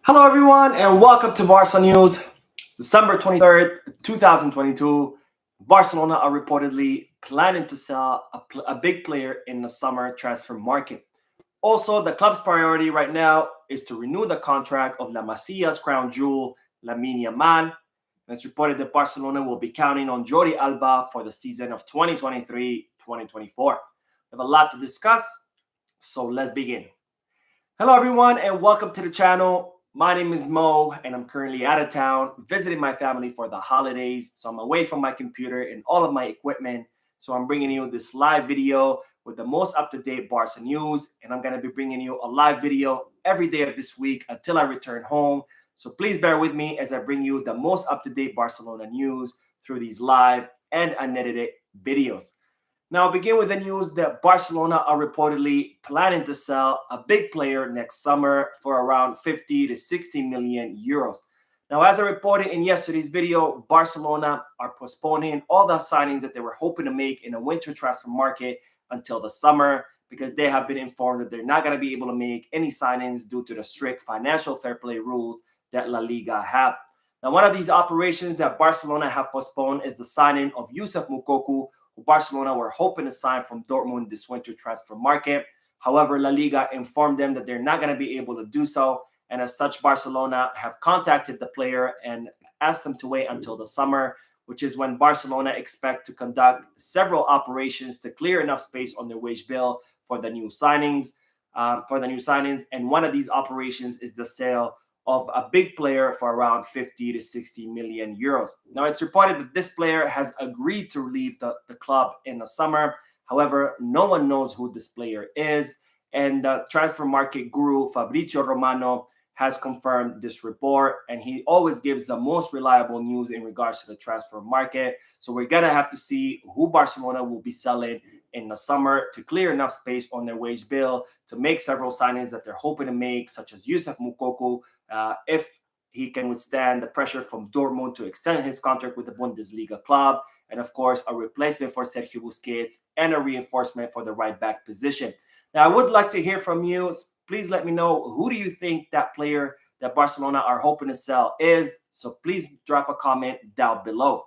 Hello, everyone, and welcome to Barca News. It's December 23rd, 2022. Barcelona are reportedly planning to sell a big player in the summer transfer market. Also, the club's priority right now is to renew the contract of La Masia's crown jewel, Lamine Yamal. And it's reported that Barcelona will be counting on Jordi Alba for the season of 2023-2024. We have a lot to discuss, so let's begin. Hello, everyone, and welcome to the channel. My name is Mo, and I'm currently out of town visiting my family for the holidays. So I'm away from my computer and all of my equipment. So I'm bringing you this live video with the most up-to-date Barca news. And I'm going to be bringing you a live video every day of this week until I return home. So please bear with me as I bring you the most up-to-date Barcelona news through these live and unedited videos. Now, I'll begin with the news that Barcelona are reportedly planning to sell a big player next summer for around 50 to 60 million euros. Now, as I reported in yesterday's video, Barcelona are postponing all the signings that they were hoping to make in a winter transfer market until the summer because they have been informed that they're not going to be able to make any signings due to the strict financial fair play rules that La Liga have. Now, one of these operations that Barcelona have postponed is the signing of Youssef Moukoko, who Barcelona were hoping to sign from Dortmund this winter transfer market. However, La Liga informed them that they're not going to be able to do so. And as such, Barcelona have contacted the player and asked them to wait until the summer, which is when Barcelona expect to conduct several operations to clear enough space on their wage bill for the new signings. And one of these operations is the sale of a big player for around 50 to 60 million euros. Now, it's reported that this player has agreed to leave the club in the summer. However, no one knows who this player is. And the transfer market guru Fabrizio Romano has confirmed this report. And he always gives the most reliable news in regards to the transfer market. So we're going to have to see who Barcelona will be selling in the summer to clear enough space on their wage bill to make several signings that they're hoping to make, such as Youssef Moukoko, if he can withstand the pressure from Dortmund to extend his contract with the Bundesliga club, and of course, a replacement for Sergio Busquets and a reinforcement for the right back position. Now, I would like to hear from you. Please let me know, who do you think that player that Barcelona are hoping to sell is? So please drop a comment down below.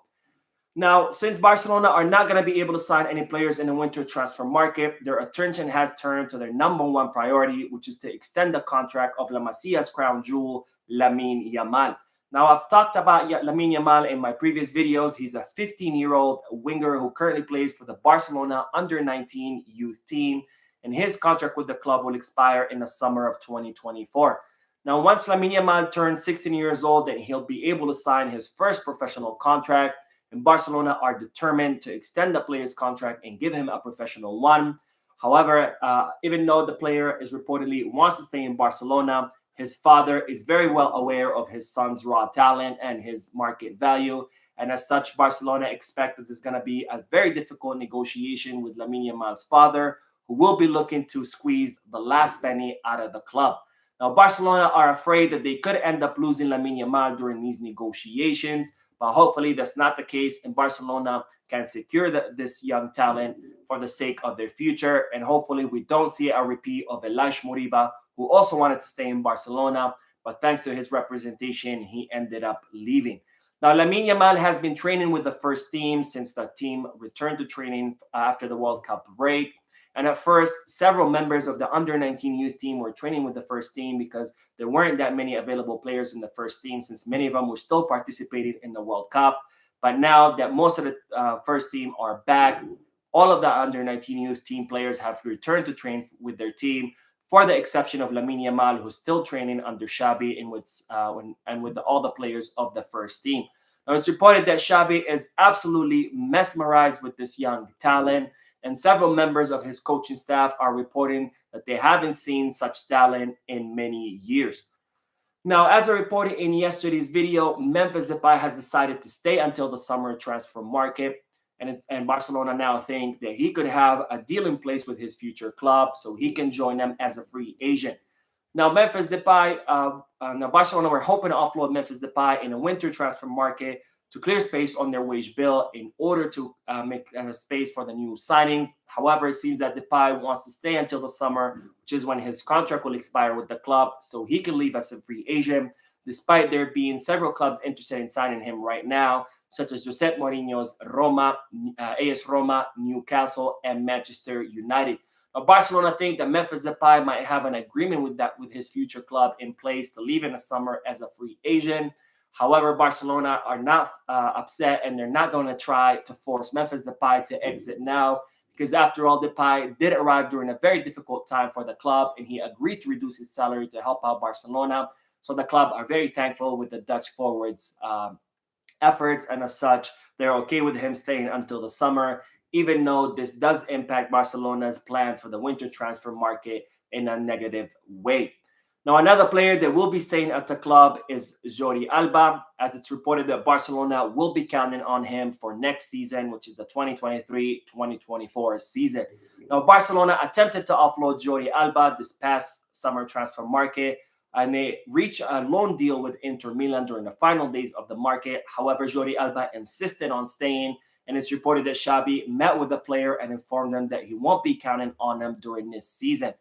Now, since Barcelona are not going to be able to sign any players in the winter transfer market, their attention has turned to their number one priority, which is to extend the contract of La Masia's crown jewel, Lamine Yamal. Now, I've talked about Lamine Yamal in my previous videos. He's a 15-year-old winger who currently plays for the Barcelona under-19 youth team, and his contract with the club will expire in the summer of 2024. Now, once Lamine Yamal turns 16 years old, then he'll be able to sign his first professional contract. And Barcelona are determined to extend the player's contract and give him a professional one. However, even though the player is reportedly wants to stay in Barcelona, his father is very well aware of his son's raw talent and his market value. And as such, Barcelona expect that there's going to be a very difficult negotiation with Lamine Yamal's father, who will be looking to squeeze the last penny out of the club. Now, Barcelona are afraid that they could end up losing Lamine Yamal during these negotiations, but hopefully that's not the case, and Barcelona can secure this young talent for the sake of their future. And hopefully we don't see a repeat of Elijah Moriba, who also wanted to stay in Barcelona, but thanks to his representation, he ended up leaving. Now, Lamine Yamal has been training with the first team since the team returned to training after the World Cup break. And at first, several members of the under-19 youth team were training with the first team because there weren't that many available players in the first team, since many of them were still participating in the World Cup. But now that most of the first team are back, all of the under-19 youth team players have returned to train with their team, for the exception of Lamine Yamal, who's still training under Xavi and with all the players of the first team. Now, it's reported that Xavi is absolutely mesmerized with this young talent, and several members of his coaching staff are reporting that they haven't seen such talent in many years. Now, as I reported in yesterday's video, Memphis Depay has decided to stay until the summer transfer market. And Barcelona now think that he could have a deal in place with his future club so he can join them as a free agent. Now, Memphis Depay, Barcelona were hoping to offload Memphis Depay in a winter transfer market to clear space on their wage bill in order to make space for the new signings. However, it seems that Depay wants to stay until the summer, which is when his contract will expire with the club, so he can leave as a free agent, despite there being several clubs interested in signing him right now, such as Jose Mourinho's Roma, AS Roma, Newcastle, and Manchester United. Now, Barcelona think that Memphis Depay might have an agreement with his future club in place to leave in the summer as a free agent. However, Barcelona are not upset, and they're not going to try to force Memphis Depay to exit now, because after all, Depay did arrive during a very difficult time for the club, and he agreed to reduce his salary to help out Barcelona. So the club are very thankful with the Dutch forwards' efforts, and as such, they're okay with him staying until the summer, even though this does impact Barcelona's plans for the winter transfer market in a negative way. Now, another player that will be staying at the club is Jordi Alba, as it's reported that Barcelona will be counting on him for next season, which is the 2023-2024 season. Now, Barcelona attempted to offload Jordi Alba this past summer transfer market, and they reached a loan deal with Inter Milan during the final days of the market. However, Jordi Alba insisted on staying, and it's reported that Xavi met with the player and informed them that he won't be counting on him during this season.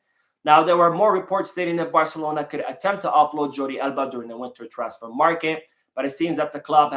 Now, there were more reports stating that Barcelona could attempt to offload Jordi Alba during the winter transfer market, but it seems that the club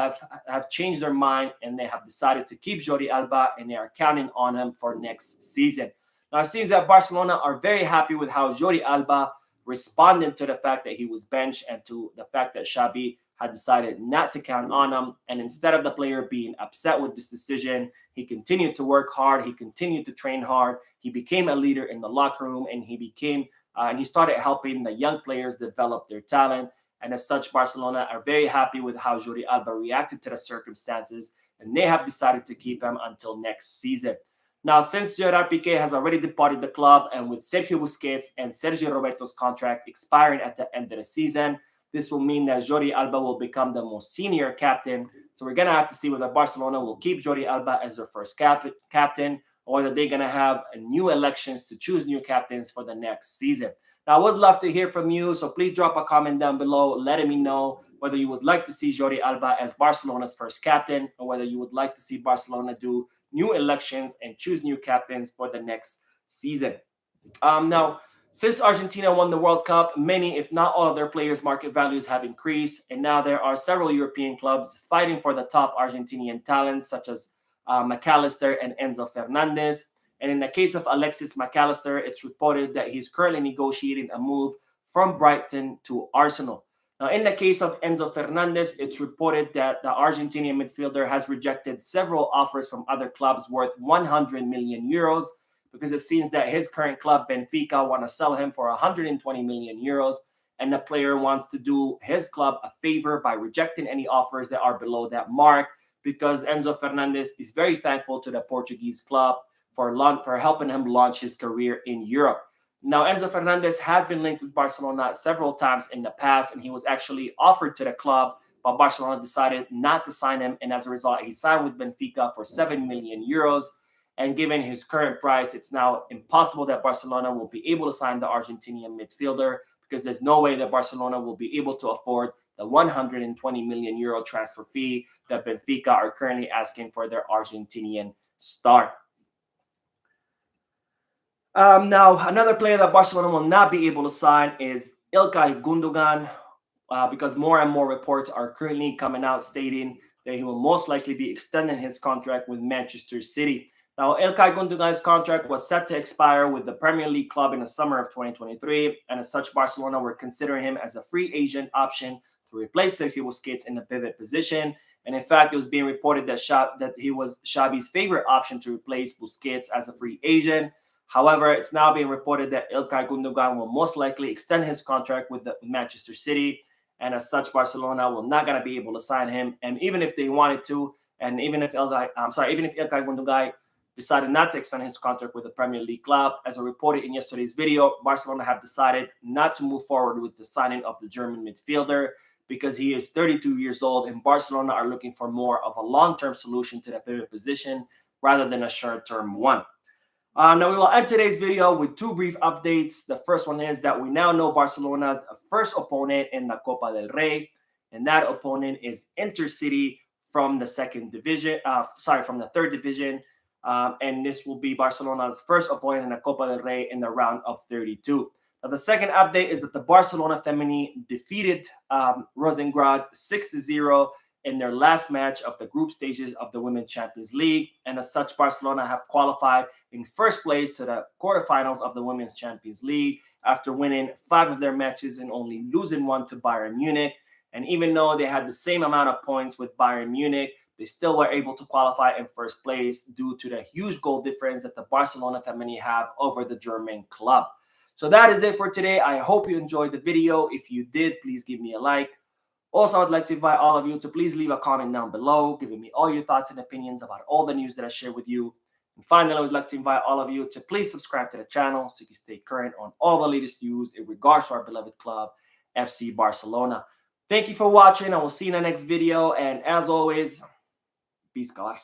have changed their mind, and they have decided to keep Jordi Alba, and they are counting on him for next season. Now, it seems that Barcelona are very happy with how Jordi Alba responded to the fact that he was benched and to the fact that Xavi had decided not to count on him. And instead of the player being upset with this decision, he continued to work hard. He continued to train hard. He became a leader in the locker room, and he started helping the young players develop their talent. And as such, Barcelona are very happy with how Jordi Alba reacted to the circumstances, and they have decided to keep him until next season. Now, since Gerard Piqué has already departed the club, and with Sergio Busquets and Sergio Roberto's contract expiring at the end of the season, this will mean that Jordi Alba will become the most senior captain. So we're going to have to see whether Barcelona will keep Jordi Alba as their first captain, or whether they're going to have new elections to choose new captains for the next season. Now, I would love to hear from you, so please drop a comment down below letting me know whether you would like to see Jordi Alba as Barcelona's first captain, or whether you would like to see Barcelona do new elections and choose new captains for the next season. Now, since Argentina won the World Cup, many, if not all, of their players' market values have increased, and now there are several European clubs fighting for the top Argentinian talents, such as McAllister and Enzo Fernandez. And in the case of Alexis McAllister, it's reported that he's currently negotiating a move from Brighton to Arsenal. Now, in the case of Enzo Fernandez, it's reported that the Argentinian midfielder has rejected several offers from other clubs worth 100 million euros, because it seems that his current club, Benfica, want to sell him for 120 million euros, and the player wants to do his club a favor by rejecting any offers that are below that mark, because Enzo Fernandez is very thankful to the Portuguese club for helping him launch his career in Europe. Now, Enzo Fernandez had been linked with Barcelona several times in the past, and he was actually offered to the club, but Barcelona decided not to sign him, and as a result, he signed with Benfica for 7 million euros. And given his current price, it's now impossible that Barcelona will be able to sign the Argentinian midfielder, because there's no way that Barcelona will be able to afford the 120 million euro transfer fee that Benfica are currently asking for their Argentinian star. Now, another player that Barcelona will not be able to sign is Ilkay Gundogan, because more and more reports are currently coming out stating that he will most likely be extending his contract with Manchester City. Now, Ilkay Gundogan's contract was set to expire with the Premier League club in the summer of 2023, and as such, Barcelona were considering him as a free agent option to replace Sergio Busquets in the pivot position. And in fact, it was being reported that he was Xavi's favorite option to replace Busquets as a free agent. However, it's now being reported that Ilkay Gundogan will most likely extend his contract with Manchester City, and as such, Barcelona will not going to be able to sign him. And even if they wanted to, and even if Ilkay Gundogan decided not to extend his contract with the Premier League club, as I reported in yesterday's video, Barcelona have decided not to move forward with the signing of the German midfielder, because he is 32 years old, and Barcelona are looking for more of a long-term solution to the pivot position rather than a short-term one. Now, we will end today's video with two brief updates. The first one is that we now know Barcelona's first opponent in the Copa del Rey, and that opponent is Intercity from the from the third division. And this will be Barcelona's first opponent in the Copa del Rey in the round of 32. Now, the second update is that the Barcelona Femení defeated Rosengard 6-0 in their last match of the group stages of the Women's Champions League. And as such, Barcelona have qualified in first place to the quarterfinals of the Women's Champions League after winning 5 of their matches and only losing 1 to Bayern Munich. And even though they had the same amount of points with Bayern Munich, they still were able to qualify in first place due to the huge goal difference that the Barcelona Femení have over the German club. So that is it for today. I hope you enjoyed the video. If you did, please give me a like. Also, I'd like to invite all of you to please leave a comment down below, giving me all your thoughts and opinions about all the news that I share with you. And finally, I would like to invite all of you to please subscribe to the channel so you can stay current on all the latest news in regards to our beloved club, FC Barcelona. Thank you for watching. I will see you in the next video. And as always, peace, guys.